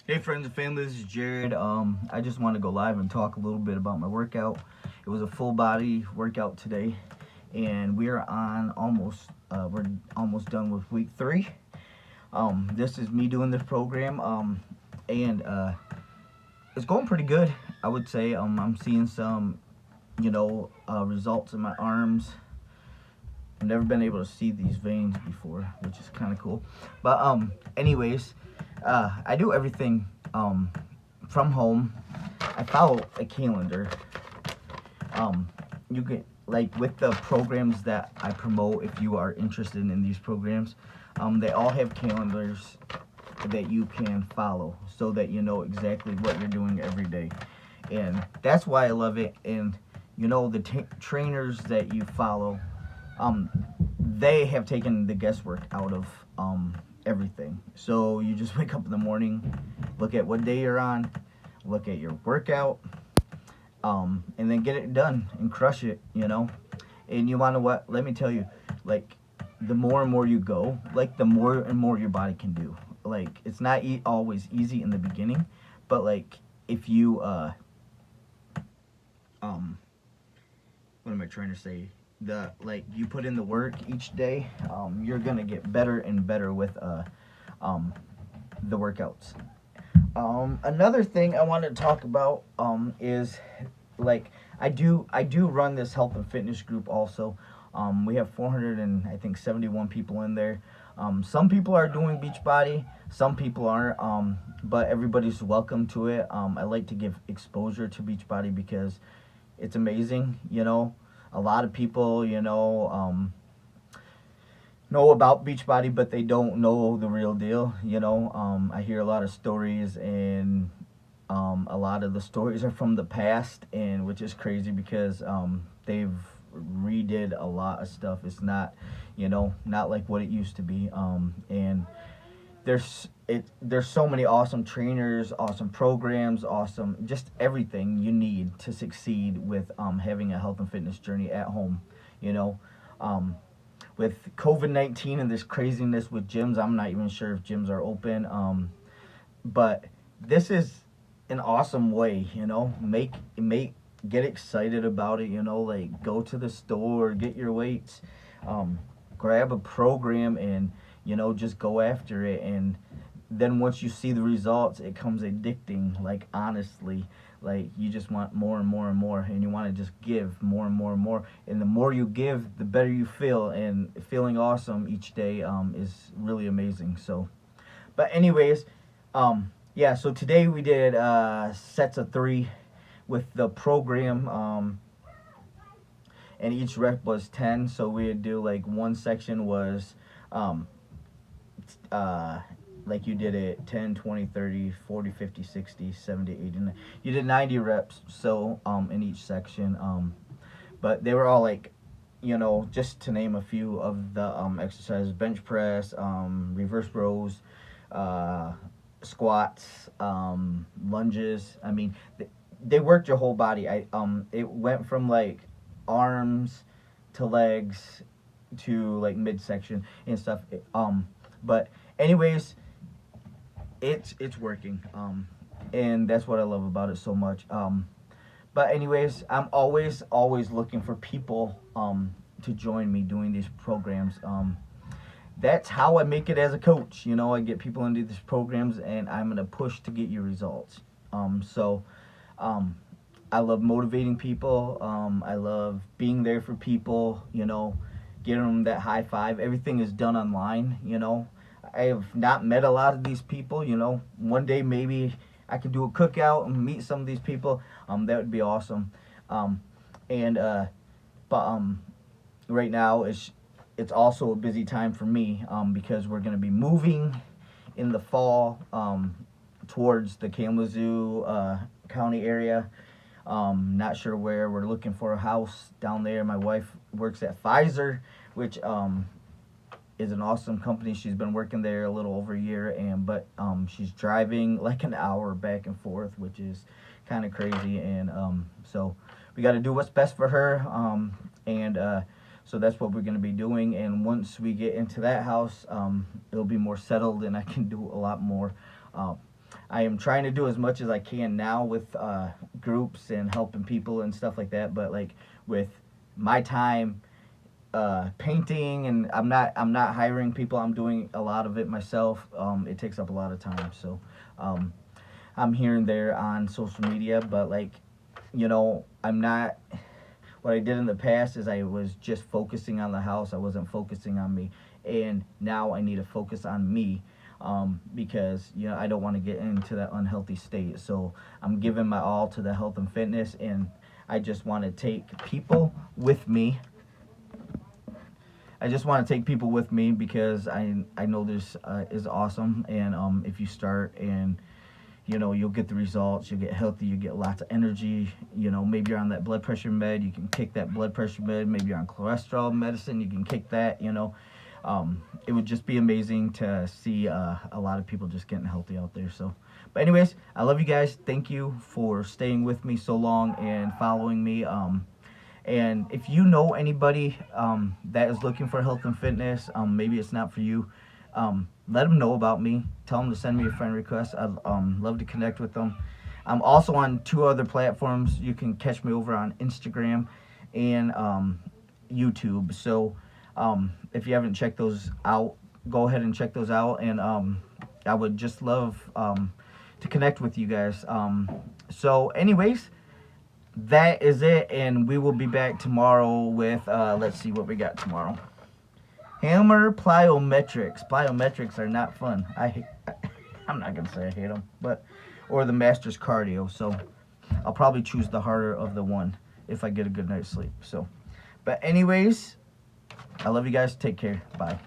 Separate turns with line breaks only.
Hey friends and family, this is Jared. I just want to go live and talk a little bit about my workout. It was a full body workout today, and we're almost done with week 3. This is me doing this program, and it's going pretty good. I would say I'm seeing some, results in my arms. I've never been able to see these veins before, which is kind of cool. But anyways, I do everything from home. I follow a calendar. You can like with the programs that I promote. If you are interested in these programs, they all have calendars that you can follow, so that you know exactly what you're doing every day, and that's why I love it. And the trainers that you follow, um, they have taken the guesswork out of everything. So you just wake up in the morning, look at what day you're on, look at your workout, and then get it done and crush it. And you want to what? Let me tell you, like the more and more you go, like the more and more your body can do. Like it's not always easy in the beginning, but like if you what am I trying to say? You put in the work each day, you're gonna get better and better with um, the workouts. Another thing I want to talk about is like I do run this health and fitness group also. We have 400 and I think 71 people in there. Some people are doing Beachbody, some people aren't, but everybody's welcome to it. I like to give exposure to Beachbody because it's amazing. A lot of people, know about Beachbody, but they don't know the real deal. I hear a lot of stories, and a lot of the stories are from the past, and which is crazy because they've redid a lot of stuff. It's not, not like what it used to be. And there's so many awesome trainers, awesome programs, awesome just everything you need to succeed with having a health and fitness journey at home. You know, um, with COVID-19 and this craziness with gyms, I'm not even sure if gyms are open. But this is an awesome way. Make get excited about it. Like go to the store, get your weights, grab a program, and just go after it. And then once you see the results, it comes addicting. Like honestly, like you just want more and more and more, and you want to just give more and more and more. And the more you give, the better you feel, and feeling awesome each day is really amazing. So, but anyways, yeah. So today we did sets of 3 with the program. And each rep was 10. So we'd do like one section was um, like you did it 10, 20, 30, 40, 50, 60, 70, 80. You did 90 reps, so in each section. But they were all like, just to name a few of the exercises: bench press, reverse rows, squats, lunges. I mean, they worked your whole body. It went from like arms to legs to like midsection and stuff. But anyways, it's working. And that's what I love about it so much. But anyways, I'm always looking for people to join me doing these programs. That's how I make it as a coach. I get people into these programs, and I'm gonna push to get you results. So I love motivating people. I love being there for people. Giving them that high five. Everything is done online. I have not met a lot of these people. One day maybe I could do a cookout and meet some of these people. That would be awesome. And but right now it's also a busy time for me because we're gonna be moving in the fall towards the Kalamazoo County area. Not sure where. We're looking for a house down there. My wife works at Pfizer, which is an awesome company. She's been working there a little over a year, but she's driving like an hour back and forth, which is kind of crazy. And so we got to do what's best for her. And so that's what we're going to be doing. And once we get into that house, it'll be more settled, and I can do a lot more. I am trying to do as much as I can now with groups and helping people and stuff like that. But like with my time painting, and I'm not hiring people. I'm doing a lot of it myself. It takes up a lot of time. So I'm here and there on social media, but like, I'm not. What I did in the past is I was just focusing on the house. I wasn't focusing on me, and now I need to focus on me, because I don't want to get into that unhealthy state. So I'm giving my all to the health and fitness, and I just want to take people with me. I just want to take people with me because I know this is awesome, and if you start and you'll get the results, you'll get healthy, you get lots of energy. Maybe you're on that blood pressure med, you can kick that blood pressure med. Maybe you're on cholesterol medicine, you can kick that. It would just be amazing to see a lot of people just getting healthy out there. So, but anyways, I love you guys. Thank you for staying with me so long and following me. And if you know anybody that is looking for health and fitness, maybe it's not for you, let them know about me. Tell them to send me a friend request. I'd love to connect with them. I'm also on 2 other platforms. You can catch me over on Instagram and YouTube. So if you haven't checked those out, go ahead and check those out. And I would just love to connect with you guys. So anyways, that is it, and we will be back tomorrow with let's see what we got tomorrow. Hammer plyometrics. Plyometrics are not fun. I'm not gonna say I hate them, or the master's cardio. So I'll probably choose the harder of the one if I get a good night's sleep. So, but anyways, I love you guys. Take care. Bye.